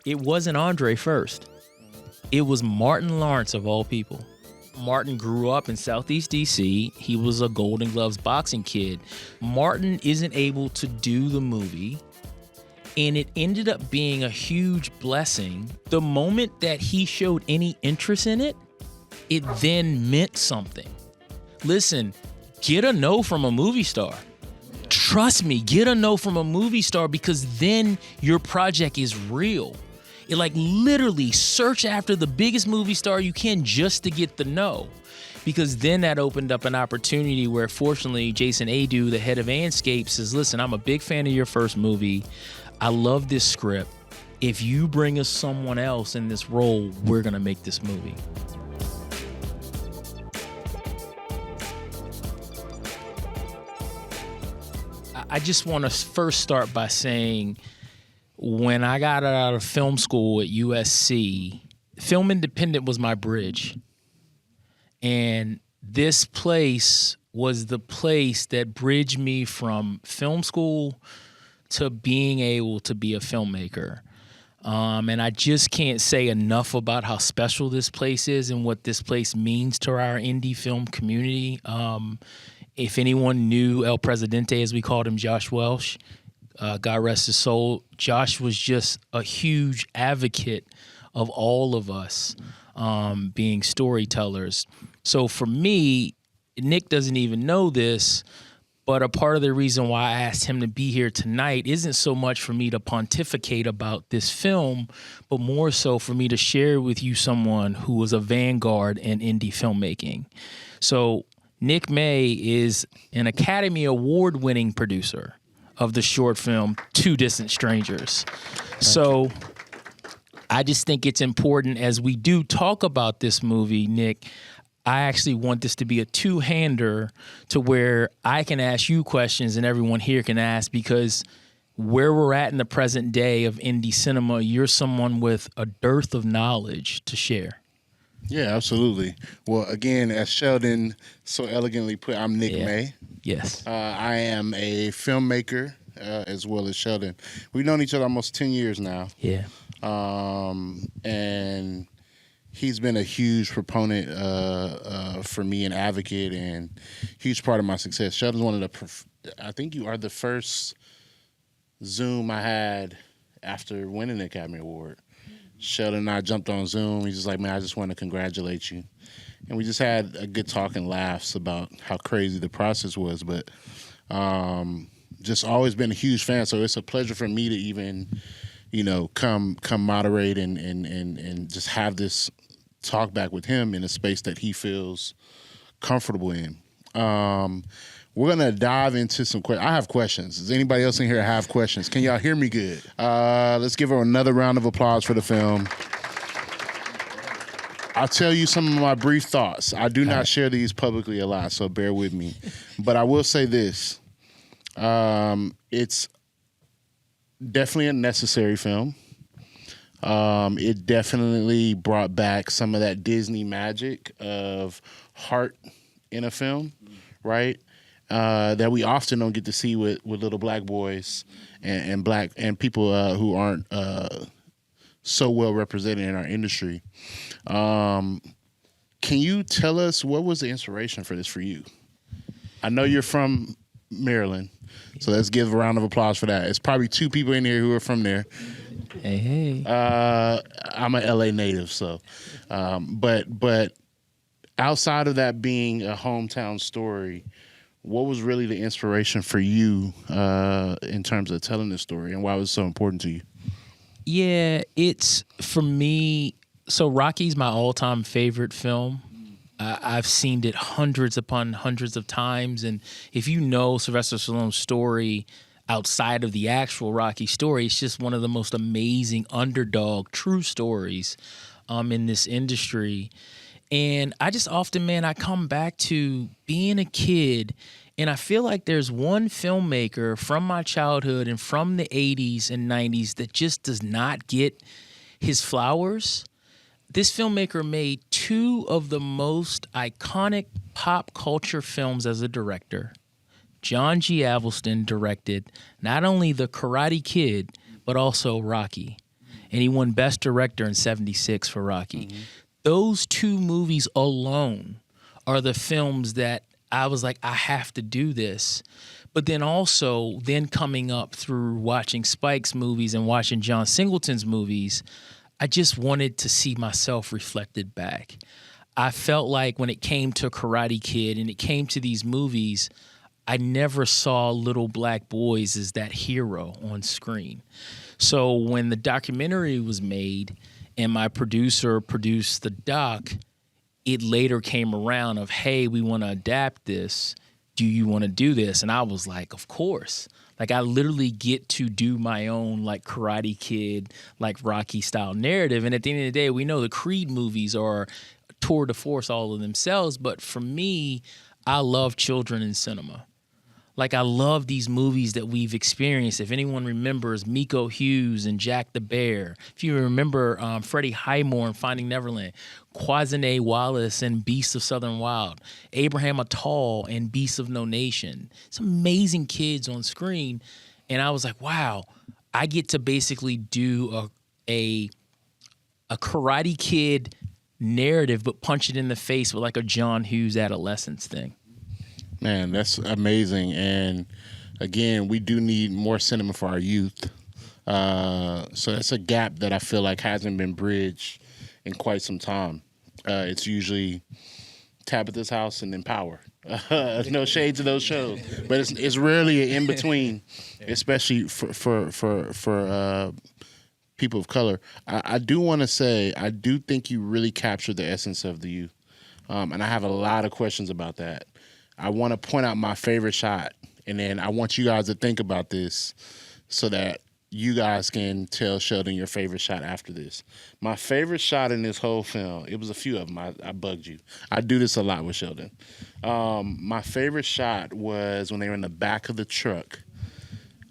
it wasn't Andre first. It was Martin Lawrence, of all people. Martin grew up in Southeast DC. He was a Golden Gloves boxing kid. Martin isn't able to do the movie, and it ended up being a huge blessing. The moment that he showed any interest in it, it then meant something. Listen, get a no from a movie star. Trust me, get a no from a movie star, because then your project is real. It like literally search after the biggest movie star you can just to get the no. Because then that opened up an opportunity where, fortunately, Jason Adu, the head of Anscape, says, listen, I'm a big fan of your first movie. I love this script. If you bring us someone else in this role, we're going to make this movie. I just want to first start by saying, when I got out of film school at USC, Film Independent was my bridge. And this place was the place that bridged me from film school to being able to be a filmmaker. And I just can't say enough about how special this place is and what this place means to our indie film community. If anyone knew El Presidente, as we called him, Josh Welsh, God rest his soul, Josh was just a huge advocate of all of us being storytellers. So for me, Nick doesn't even know this, but a part of the reason why I asked him to be here tonight isn't so much for me to pontificate about this film, but more so for me to share with you someone who was a vanguard in indie filmmaking. So Nick Maye is an Academy Award-winning producer of the short film Two Distant Strangers. So I just think it's important, as we do talk about this movie, Nick, I actually want this to be a two-hander to where I can ask you questions and everyone here can ask, because where we're at in the present day of indie cinema, you're someone with a dearth of knowledge to share. Yeah, absolutely. Well, again, as Sheldon so elegantly put, I'm Nick Maye. Yes. I am a filmmaker as well as Sheldon. We've known each other almost 10 years now. Yeah. And he's been a huge proponent for me, an advocate, and huge part of my success. Sheldon's one of the, I think you are the first Zoom I had after winning the Academy Award. Sheldon and I jumped on Zoom. He's just like, man, I just want to congratulate you. And we just had a good talk and laughs about how crazy the process was. But just always been a huge fan. So it's a pleasure for me to even, come moderate and just have this talk back with him in a space that he feels comfortable in. We're going to dive into some questions. I have questions. Does anybody else in here have questions? Can y'all hear me good? Let's give her another round of applause for the film. I'll tell you some of my brief thoughts. I do not share these publicly a lot, so bear with me. But I will say this. It's definitely a necessary film. It definitely brought back some of that Disney magic of heart in a film, right? That we often don't get to see with little black boys and black and people who aren't so well represented in our industry. Can you tell us, what was the inspiration for this for you? I know you're from Maryland, so let's give a round of applause for that. It's probably two people in here who are from there. Hey. I'm a LA native, so but outside of that being a hometown story, what was really the inspiration for you in terms of telling this story, and why was it so important to you? Yeah, it's, for me, so Rocky's my all-time favorite film. I've seen it hundreds upon hundreds of times, and if you know Sylvester Stallone's story outside of the actual Rocky story, it's just one of the most amazing underdog true stories in this industry. And I just often, man, I come back to being a kid, and I feel like there's one filmmaker from my childhood and from the 80s and 90s that just does not get his flowers. This filmmaker made two of the most iconic pop culture films as a director. John G. Avildsen directed not only The Karate Kid, but also Rocky. and he won Best Director in '76 for Rocky. Those two movies alone are the films that I was like, I have to do this. But then also, then coming up through watching Spike's movies and watching John Singleton's movies, I just wanted to see myself reflected back. I felt like when it came to Karate Kid and it came to these movies, I never saw little black boys as that hero on screen. So when the documentary was made and my producer produced the doc, it later came around of, hey, we want to adapt this. Do you want to do this? And I was like, of course. Like, I literally get to do my own, like, Karate Kid, like, Rocky-style narrative. And at the end of the day, we know the Creed movies are tour de force all of themselves. But for me, I love children in cinema. Like, I love these movies that we've experienced. If anyone remembers Miko Hughes and Jack the Bear, if you remember Freddie Highmore in Finding Neverland, Quasinay Wallace and Beasts of Southern Wild, Abraham Attal and Beasts of No Nation, some amazing kids on screen. And I was like, wow, I get to basically do a Karate Kid narrative, but punch it in the face with like a John Hughes Adolescence thing. Man, that's amazing. And again, we do need more cinema for our youth. So that's a gap that I feel like hasn't been bridged in quite some time. It's usually Tabitha's House and then Power. No shade to those shows, but it's rarely an in between, especially for people of color. I do want to say I do think you really captured the essence of the youth, and I have a lot of questions about that. I want to point out my favorite shot, and then I want you guys to think about this so that you guys can tell Sheldon your favorite shot after this. My favorite shot in this whole film, it was a few of them. I bugged you. I do this a lot with Sheldon. My favorite shot was when they were in the back of the truck.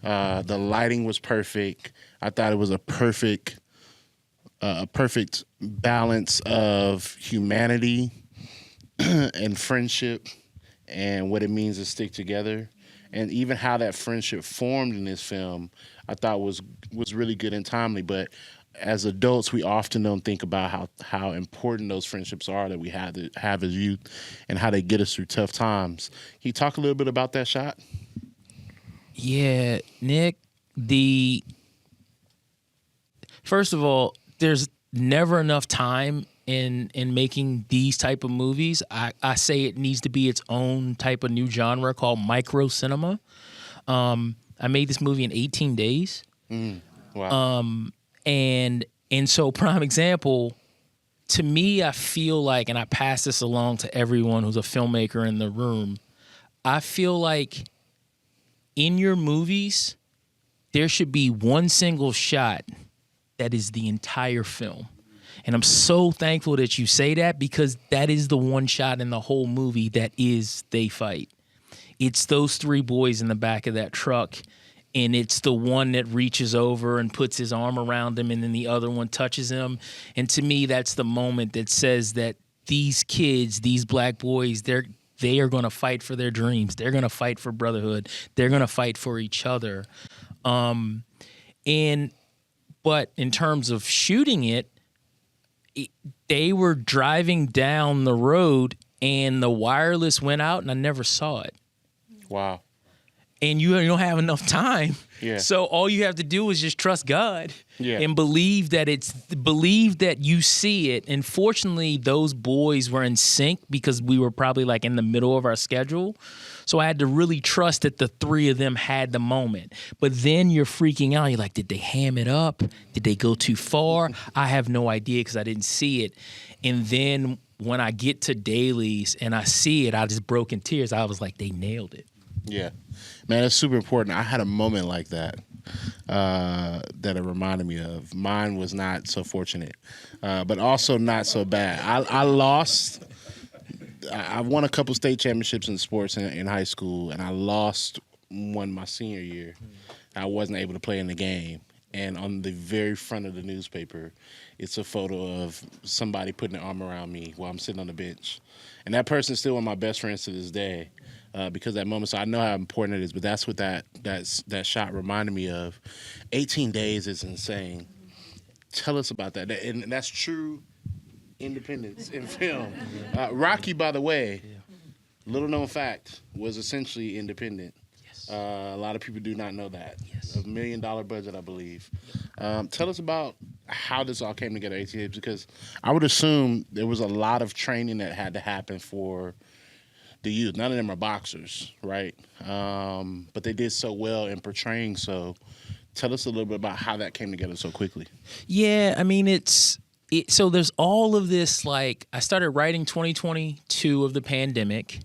The lighting was perfect. I thought it was a perfect balance of humanity and friendship, and what it means to stick together, and even how that friendship formed in this film, I thought was really good and timely. But as adults, we often don't think about how important those friendships are that we have as youth, and how they get us through tough times. Can you talk a little bit about that shot? Yeah, Nick. First of all, there's never enough time in making these type of movies. I say it needs to be its own type of new genre called micro cinema. I made this movie in 18 days. Wow. And so prime example, to me, I feel like, and I pass this along to everyone who's a filmmaker in the room, I feel like in your movies, there should be one single shot that is the entire film. And I'm so thankful that you say that, because that is the one shot in the whole movie that is they fight. It's those three boys in the back of that truck, and it's the one that reaches over and puts his arm around him, and then the other one touches him. And to me, that's the moment that says that these kids, these black boys, they are going to fight for their dreams. They're going to fight for brotherhood. They're going to fight for each other. But in terms of shooting it, they were driving down the road and the wireless went out and I never saw it. Wow. And you don't have enough time. Yeah. So all you have to do is just trust God and believe that you see it. And fortunately, those boys were in sync because we were probably like in the middle of our schedule. So I had to really trust that the three of them had the moment. But then you're freaking out. You're like, did they ham it up? Did they go too far? I have no idea because I didn't see it. And then when I get to dailies and I see it, I just broke in tears. I was like, they nailed it. Yeah, man, it's super important. I had a moment like that that it reminded me of. Mine was not so fortunate, but also not so bad. I lost. I won a couple state championships in sports in high school, and I lost one my senior year. I wasn't able to play in the game. And on the very front of the newspaper, it's a photo of somebody putting their arm around me while I'm sitting on the bench. And that person's still one of my best friends to this day. Because that moment, so I know how important it is, but that's what that shot reminded me of. 18 days is insane. Tell us about that. And that's true independence in film. Rocky, by the way, little known fact, was essentially independent. Yes. A lot of people do not know that. Yes. $1 million budget, I believe. Tell us about how this all came together, ATH, because I would assume there was a lot of training that had to happen for the youth. None of them are boxers, right? But they did so well in portraying. So tell us a little bit about how that came together so quickly. Yeah, I mean, so there's all of this, like, I started writing 2022 of the pandemic,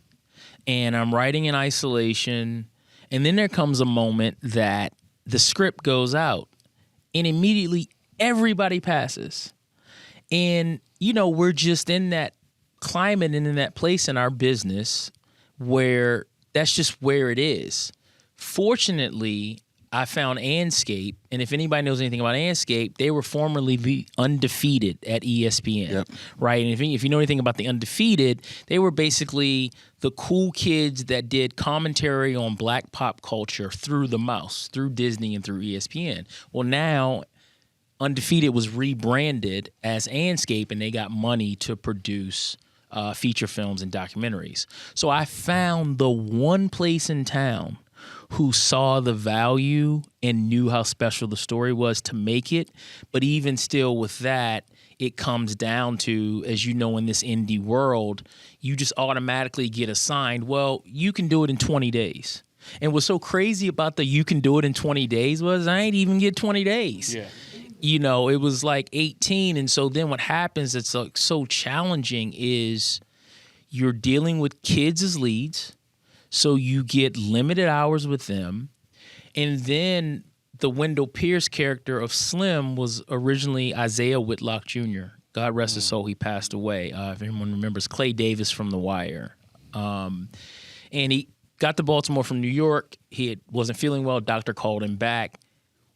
and I'm writing in isolation, and then there comes a moment that the script goes out, and immediately everybody passes. And, we're just in that climate and in that place in our business where that's just where it is. Fortunately, I found Anscape, and if anybody knows anything about Anscape, they were formerly the Undefeated at ESPN, right? And if you know anything about the Undefeated, they were basically the cool kids that did commentary on black pop culture through the mouse, through Disney and through ESPN. Well, now Undefeated was rebranded as Anscape, and they got money to produce feature films and documentaries. So I found the one place in town who saw the value and knew how special the story was to make it. But even still with that, it comes down to, as you know, in this indie world, you just automatically get assigned, well, you can do it in 20 days. And what's so crazy about the you can do it in 20 days was I ain't even get 20 days. Yeah. It was like 18. And so then what happens that's like so challenging is you're dealing with kids as leads. So you get limited hours with them. And then the Wendell Pierce character of Slim was originally Isaiah Whitlock Jr. God rest his soul, he passed away. If anyone remembers, Clay Davis from The Wire. And he got to Baltimore from New York. He wasn't feeling well. Doctor called him back.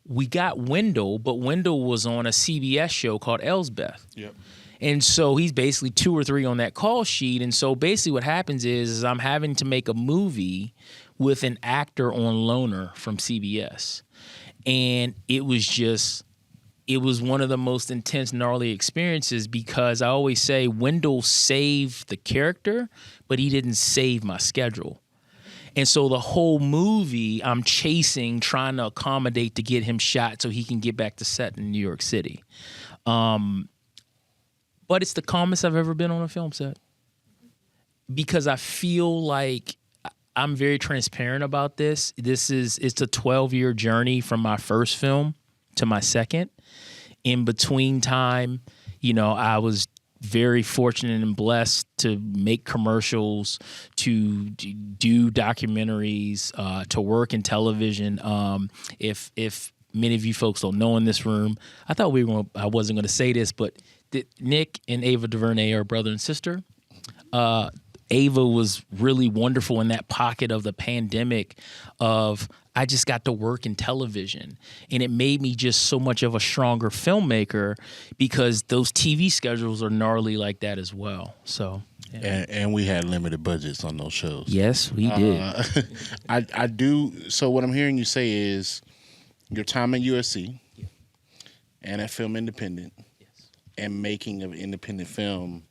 We got Wendell, but Wendell was on a CBS show called Elsbeth. Yep. And so he's basically 2 or 3 on that call sheet. And so basically what happens is I'm having to make a movie with an actor on loaner from CBS. And it was one of the most intense, gnarly experiences because I always say Wendell saved the character, but he didn't save my schedule. And so the whole movie I'm chasing, trying to accommodate to get him shot so he can get back to set in New York City. But it's the calmest I've ever been on a film set because I feel like I'm very transparent about this. It's a 12-year journey from my first film to my second. In between time, I was very fortunate and blessed to make commercials, to do documentaries, to work in television. If many of you folks don't know in this room, I wasn't going to say this, but Nick and Ava DuVernay are brother and sister. Ava was really wonderful in that pocket of the pandemic of I just got to work in television. And it made me just so much of a stronger filmmaker because those TV schedules are gnarly like that as well. So, yeah. And we had limited budgets on those shows. Yes, we did. I do. So what I'm hearing you say is your time at USC and at Film Independent and making of independent film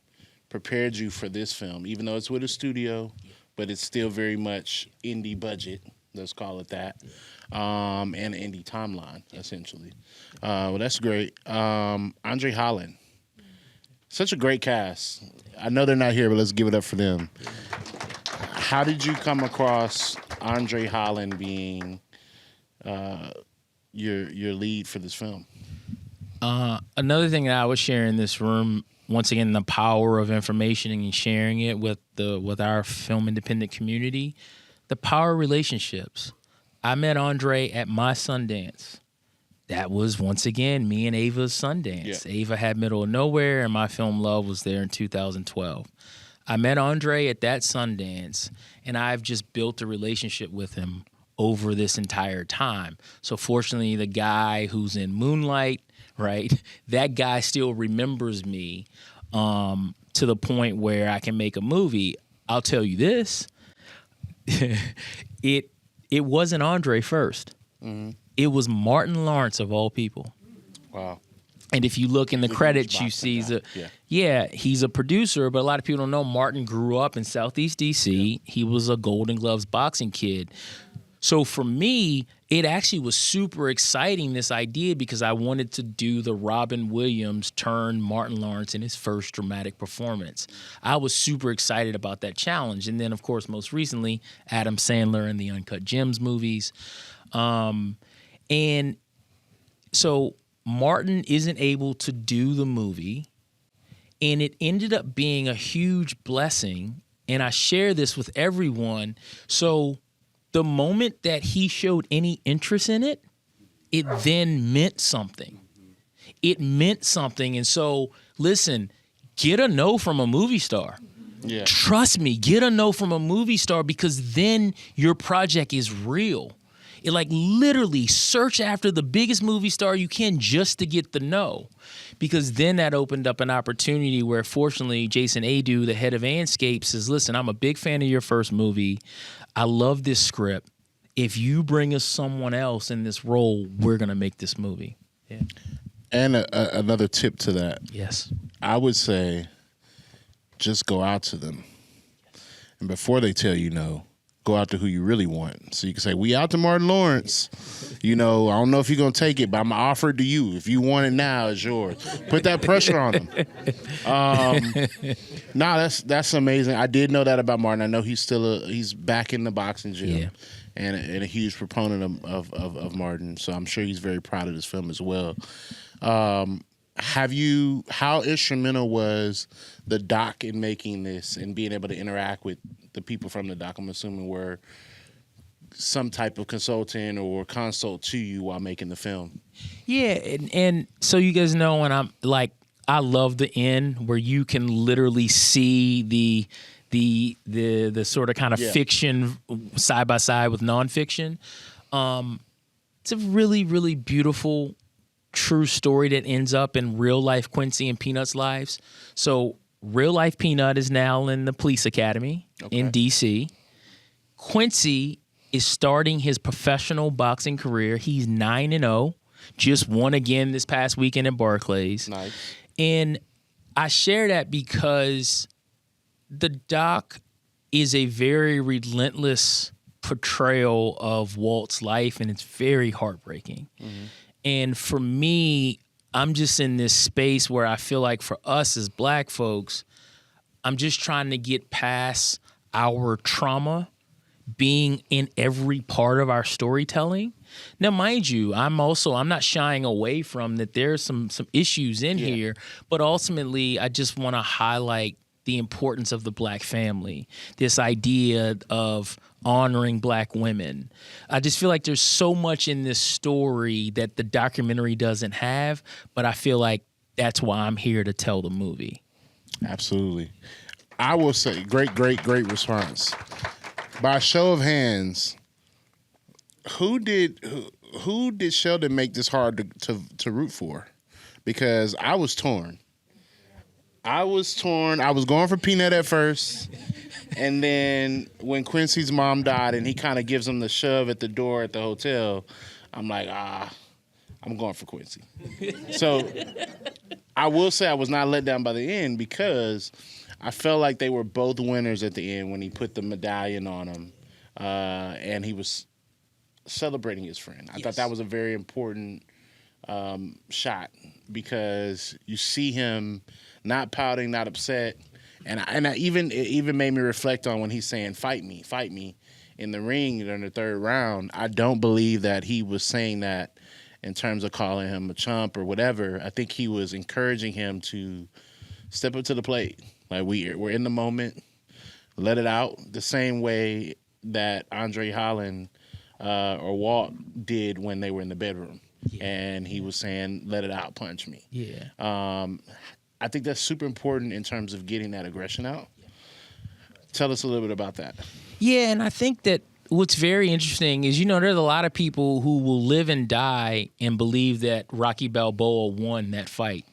prepared you for this film, even though it's with a studio, but it's still very much indie budget, let's call it that, and an indie timeline, essentially. Well, that's great. Andre Holland, such a great cast. I know they're not here, but let's give it up for them. How did you come across Andre Holland being your lead for this film? Another thing that I would share in this room, once again, the power of information and sharing it with our film independent community, the power of relationships. I met Andre at my Sundance. That was, once again, me and Ava's Sundance. Yeah. Ava had Middle of Nowhere, and my film Love was there in 2012. I met Andre at that Sundance, and I've just built a relationship with him over this entire time. So fortunately, the guy who's in Moonlight, right, that guy still remembers me to the point where I can make a movie. I'll tell you this, it wasn't Andre first. Mm-hmm. It was Martin Lawrence, of all people. Wow. And if you look in the credits, you see he's a producer, but a lot of people don't know Martin grew up in Southeast DC. He was a Golden Gloves boxing kid. So for me, it actually was super exciting, this idea, because I wanted to do the Robin Williams turn Martin Lawrence in his first dramatic performance. I was super excited about that challenge. And then, of course, most recently, Adam Sandler in the Uncut Gems movies. And so Martin isn't able to do the movie, and it ended up being a huge blessing, and I share this with everyone. So the moment that he showed any interest in it, it then meant something. It meant something, and so listen, get a no from a movie star. Yeah. Trust me, get a no from a movie star, because then your project is real. It literally search after the biggest movie star you can just to get the no, because then that opened up an opportunity where, fortunately, Jason Adu, the head of Anscape, says, listen, I'm a big fan of your first movie. I love this script. If you bring us someone else in this role, we're going to make this movie. Yeah. And another tip to that. Yes. I would say just go out to them. And before they tell you no, go out to who you really want. So you can say, we out to Martin Lawrence. I don't know if you're going to take it, but I'm going to offer it to you. If you want it now, it's yours. Put that pressure on them. That's amazing. I did know that about Martin. I know he's back in the boxing gym and a huge proponent of Martin. So I'm sure he's very proud of this film as well. How instrumental was the doc in making this and being able to interact with the people from the doc? I'm assuming were some type of consultant or consult to you while making the film. Yeah, and so you guys know, when I love the end where you can literally see the sort of kind of fiction side by side with nonfiction. It's a really, really beautiful, true story that ends up in real life Quincy and Peanut's lives. So real life Peanut is now in the police academy in DC. Quincy is starting his professional boxing career. He's 9-0, just won again this past weekend at Barclays. Nice. And I share that because the doc is a very relentless portrayal of Walt's life, and it's very heartbreaking. Mm-hmm. And for me, I'm just in this space where I feel like for us as Black folks, I'm just trying to get past our trauma being in every part of our storytelling. Now, mind you, I'm not shying away from that. There's some issues in here, but ultimately, I just want to highlight the importance of the Black family, this idea of honoring Black women. I just feel like there's so much in this story that the documentary doesn't have, but I feel like that's why I'm here to tell the movie. Absolutely. I will say, great response. By a show of hands, who did Sheldon make this hard to root for? Because I was torn. I was going for Peanut at first, and then when Quincy's mom died and he kind of gives him the shove at the door at the hotel, I'm like, I'm going for Quincy. So I will say I was not let down by the end, because I felt like they were both winners at the end when he put the medallion on him, and he was celebrating his friend. I thought that was a very important shot, because you see him not pouting, not upset, and it even made me reflect on when he's saying fight me in the ring in the third round. I don't believe that he was saying that in terms of calling him a chump or whatever. I think he was encouraging him to step up to the plate. Like, we're in the moment, let it out, the same way that Andre Holland or Walt did when they were in the bedroom. Yeah. And he was saying, let it out, punch me. Yeah. I think that's super important in terms of getting that aggression out. Yeah. Tell us a little bit about that. Yeah, and I think that what's very interesting is, there's a lot of people who will live and die and believe that Rocky Balboa won that fight.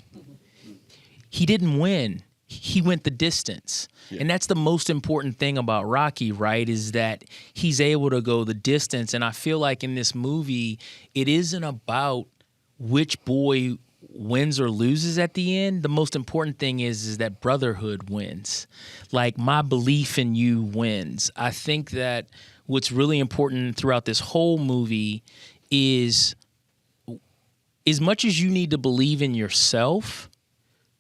He didn't win. He went the distance. Yeah. And that's the most important thing about Rocky, right, is that he's able to go the distance. And I feel like in this movie, it isn't about which boy wins or loses at the end. The most important thing is that brotherhood wins. Like, my belief in you wins. I think that what's really important throughout this whole movie is, as much as you need to believe in yourself,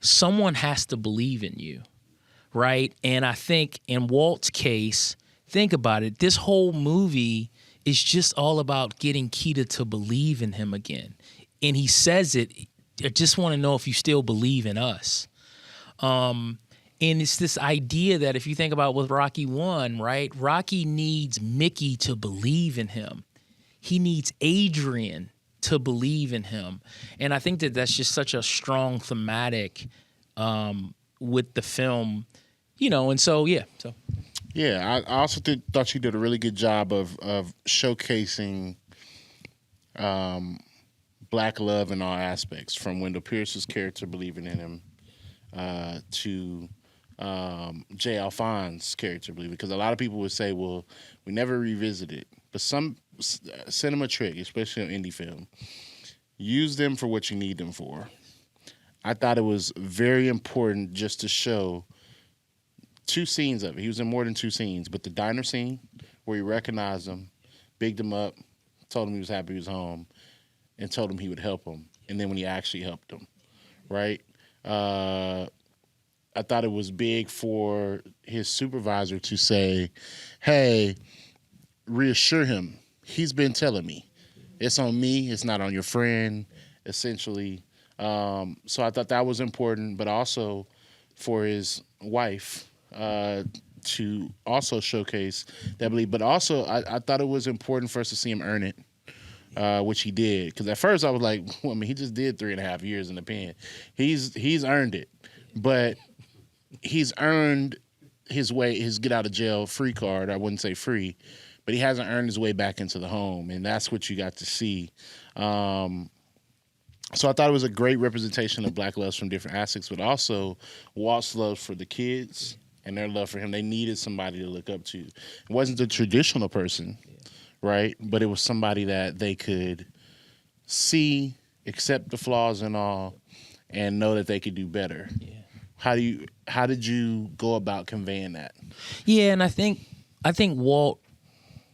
someone has to believe in you, right? And I think in Walt's case, think about it, this whole movie is just all about getting Keita to believe in him again. And he says it, I just want to know if you still believe in us. And it's this idea that if you think about with Rocky 1, right? Rocky needs Mickey to believe in him. He needs Adrian to believe in him. And I think that that's just such a strong thematic with the film, and so, yeah. So. Yeah, I also thought you did a really good job of showcasing Black love in all aspects, from Wendell Pierce's character believing in him to Jay Alphonse's character believing. Because a lot of people would say, well, we never revisit it. But some cinema trick, especially on indie film, use them for what you need them for. I thought it was very important just to show 2 scenes of it. He was in more than 2 scenes, but the diner scene where he recognized him, bigged him up, told him he was happy he was home, and told him he would help him. And then when he actually helped him, right? I thought it was big for his supervisor to say, hey, reassure him. He's been telling me. It's on me. It's not on your friend, essentially. So I thought that was important, but also for his wife to also showcase that belief. But also, I thought it was important for us to see him earn it, which he did. Because at first I was like, well, he just did 3.5 years in the pen. He's earned it, but he's earned his get out of jail free card. I wouldn't say free, but he hasn't earned his way back into the home, and that's what you got to see. So I thought it was a great representation of Black loves from different aspects, but also Walt's love for the kids and their love for him. They needed somebody to look up to. It wasn't the traditional person, right? But it was somebody that they could see, accept the flaws and all, and know that they could do better. Yeah. How did you go about conveying that? Yeah, and I think Walt,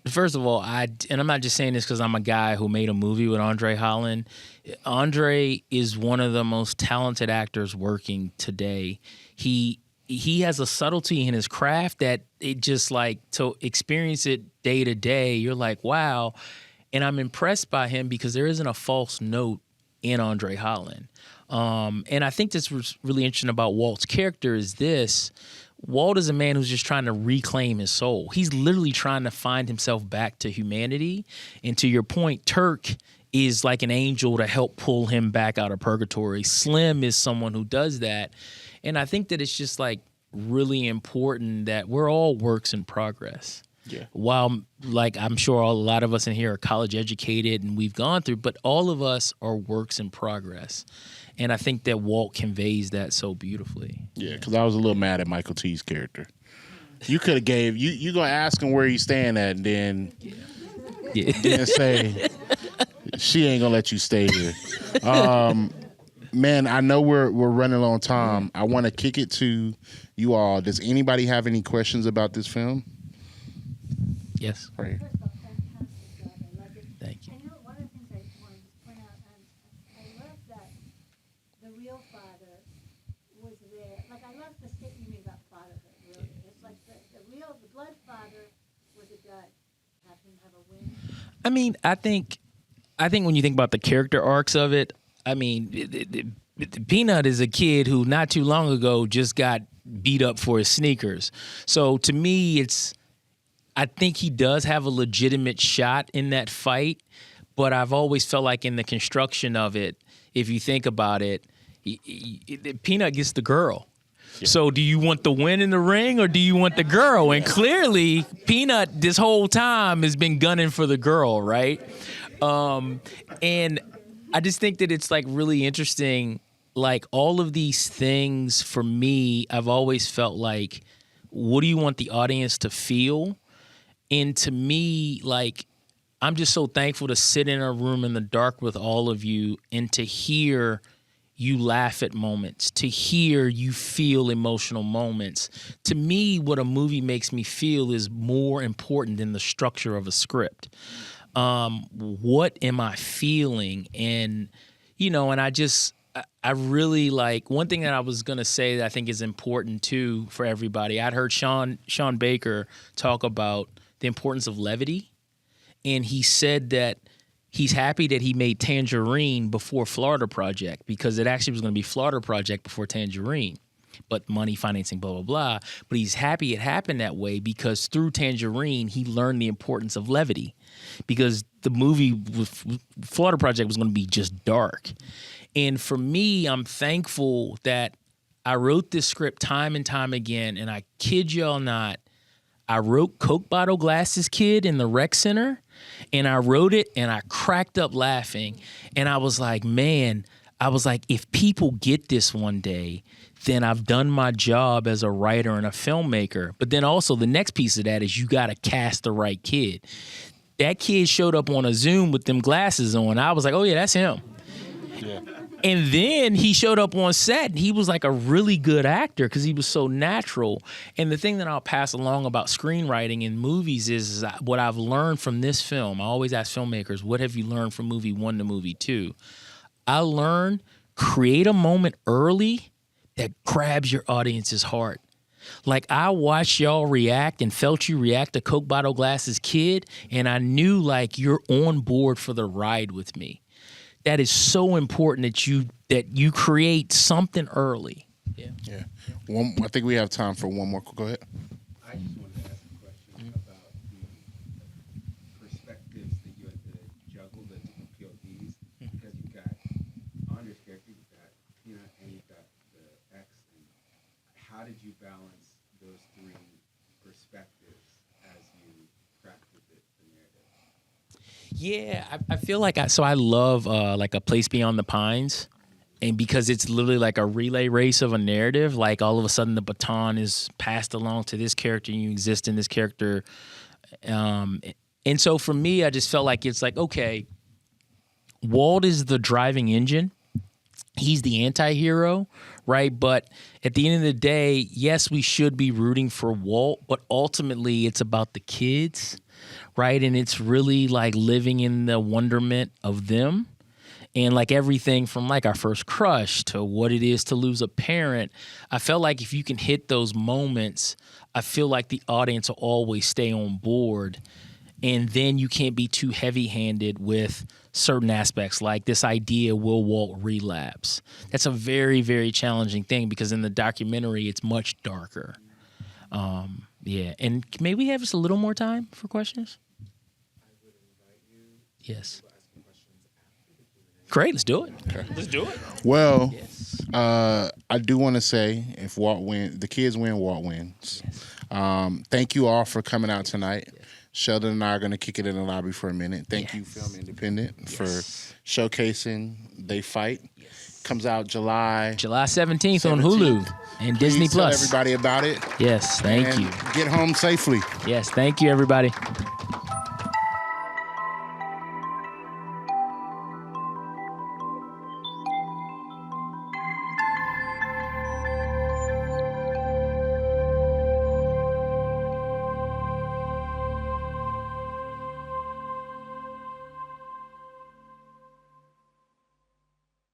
first of all, and I'm not just saying this because I'm a guy who made a movie with Andre Holland. Andre is one of the most talented actors working today. He has a subtlety in his craft that it just to experience it day to day, you're like, wow. And I'm impressed by him because there isn't a false note in Andre Holland. And I think this was really interesting about Walt's character is this. Walt is a man who's just trying to reclaim his soul. He's literally trying to find himself back to humanity. And to your point, Turk is like an angel to help pull him back out of purgatory. Slim is someone who does that. And I think that it's just really important that we're all works in progress. Yeah. While I'm sure a lot of us in here are college educated and we've gone through, but all of us are works in progress. And I think that Walt conveys that so beautifully. Yeah, because I was a little mad at Michael T's character. You could have gave you gonna ask him where he's staying at, and then then say she ain't gonna let you stay here. Man, I know we're running low on time. I want to kick it to you all. Does anybody have any questions about this film? Yes. Right. Thank you. I know one of the things I wanted to point out, I love that the real father was there. I love the statement you made about fatherhood, really. It's like the blood father was a dud. Have him have a win. I mean, I think when you think about the character arcs of it, I mean, Peanut is a kid who not too long ago just got beat up for his sneakers. So to me, I think he does have a legitimate shot in that fight, but I've always felt like in the construction of it, if you think about it, Peanut gets the girl. Yeah. So do you want the win in the ring or do you want the girl? And clearly, Peanut this whole time has been gunning for the girl, right? And I just think that it's really interesting. All of these things for me, I've always felt like, what do you want the audience to feel? And to me, I'm just so thankful to sit in a room in the dark with all of you and to hear you laugh at moments, to hear you feel emotional moments. To me, what a movie makes me feel is more important than the structure of a script. What am I feeling? And, and I really like, one thing that I was going to say that I think is important too for everybody. I'd heard Sean Baker talk about the importance of levity. And he said that he's happy that he made Tangerine before Florida Project, because it actually was going to be Florida Project before Tangerine, but money, financing, blah, blah, blah. But he's happy it happened that way because through Tangerine, he learned the importance of levity, because the movie with Florida Project was going to be just dark. And for me, I'm thankful that I wrote this script time and time again, and I kid y'all not, I wrote Coke Bottle Glasses Kid in the rec center, and I wrote it and I cracked up laughing. And I was like, man, if people get this one day, then I've done my job as a writer and a filmmaker. But then also the next piece of that is you got to cast the right kid. That kid showed up on a Zoom with them glasses on. I was like, oh yeah, that's him. Yeah. And then he showed up on set, and he was like a really good actor because he was so natural. And the thing that I'll pass along about screenwriting in movies is what I've learned from this film. I always ask filmmakers, what have you learned from movie 1 to movie 2? I learned create a moment early that grabs your audience's heart. Like, I watched y'all react and felt you react to Coke Bottle Glasses Kid, and I knew, like, you're on board for the ride with me. That is so important that you create something early. Yeah. Yeah. I think we have time for one more. Go ahead. I just wanted to ask a question about the perspectives that you had to juggle, the different POVs, because you've got Andre's character, you've got Peanut, and you've got the X. And how did you balance those three perspectives as you crafted the narrative? Yeah, I feel like I love like A Place Beyond the Pines, and because it's literally like a relay race of a narrative, like all of a sudden the baton is passed along to this character and you exist in this character. And so for me, I just felt like it's like, okay, Walt is the driving engine. He's the anti-hero, right? But at the end of the day, yes, we should be rooting for Walt, but ultimately it's about the kids, right? And it's really like living in the wonderment of them. And like everything from like our first crush to what it is to lose a parent, I felt like if you can hit those moments, I feel like the audience will always stay on board. And then you can't be too heavy-handed with certain aspects, like this idea, will Walt relapse? That's a very, very challenging thing because in the documentary, it's much darker. Yeah, and may we have just a little more time for questions? I would invite you yes. to ask questions after the Q&A. Great, let's do it. Okay. Let's do it. Well, Yes. I do want to say if the kids win, Walt wins. Yes. Thank you all for coming out tonight. Yes. Sheldon and I are going to kick it in the lobby for a minute. Thank you, Film Independent, for showcasing They Fight. Yes. Comes out July 17th on Hulu and Please Disney tell Plus. everybody about it. Yes, thank you. Get home safely. Yes, thank you, everybody.